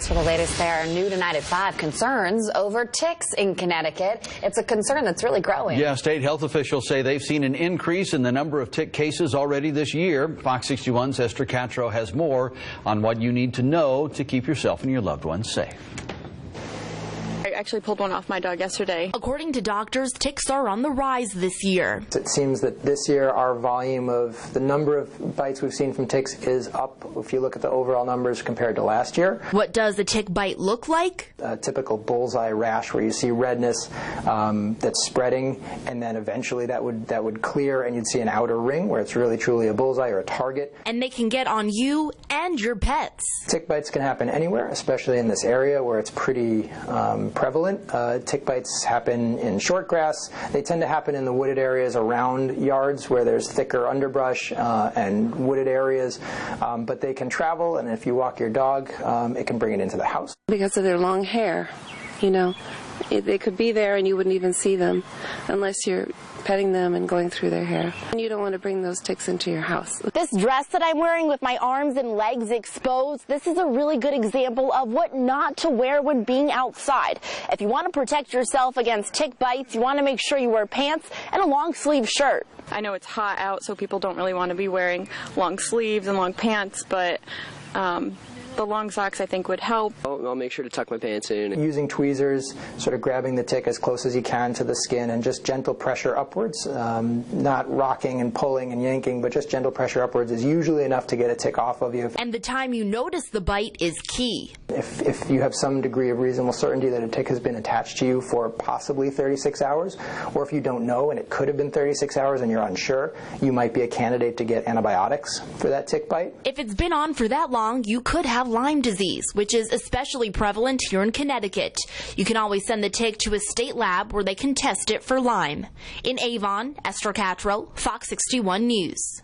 For the latest there, new tonight at 5, concerns over ticks in Connecticut. It's a concern that's really growing. Yeah, state health officials say they've seen an increase in the number of tick cases already this year. Fox 61's Esther Catro has more on what you need to know to keep yourself and your loved ones safe. I actually pulled one off my dog yesterday. According to doctors, ticks are on the rise this year. It seems that this year our volume of the number of bites we've seen from ticks is up if you look at the overall numbers compared to last year. What does a tick bite look like? A typical bullseye rash where you see redness that's spreading, and then eventually that would clear and you'd see an outer ring where it's really truly a bullseye or a target. And they can get on you and your pets. Tick bites can happen anywhere, especially in this area where it's pretty prevalent. Tick bites happen in short grass. They tend to happen in the wooded areas around yards where there's thicker underbrush and wooded areas, but they can travel, and if you walk your dog, it can bring it into the house. Because of their long hair, you know, they could be there and you wouldn't even see them unless you're petting them and going through their hair. And you don't want to bring those ticks into your house. This dress that I'm wearing with my arms and legs exposed, this is a really good example of what not to wear when being outside. If you want to protect yourself against tick bites, you want to make sure you wear pants and a long sleeve shirt. I know it's hot out, so people don't really want to be wearing long sleeves and long pants, but the long socks I think would help. I'll make sure to tuck my pants in. Using tweezers, sort of grabbing the tick as close as you can to the skin and just gentle pressure upwards, not rocking and pulling and yanking, but just gentle pressure upwards is usually enough to get a tick off of you. And the time you notice the bite is key. If you have some degree of reasonable certainty that a tick has been attached to you for possibly 36 hours, or if you don't know and it could have been 36 hours and you're unsure, you might be a candidate to get antibiotics for that tick bite. If it's been on for that long, you could have Lyme disease, which is especially prevalent here in Connecticut. You can always send the tick to a state lab where they can test it for Lyme. In Avon, Esther Catro, Fox 61 News.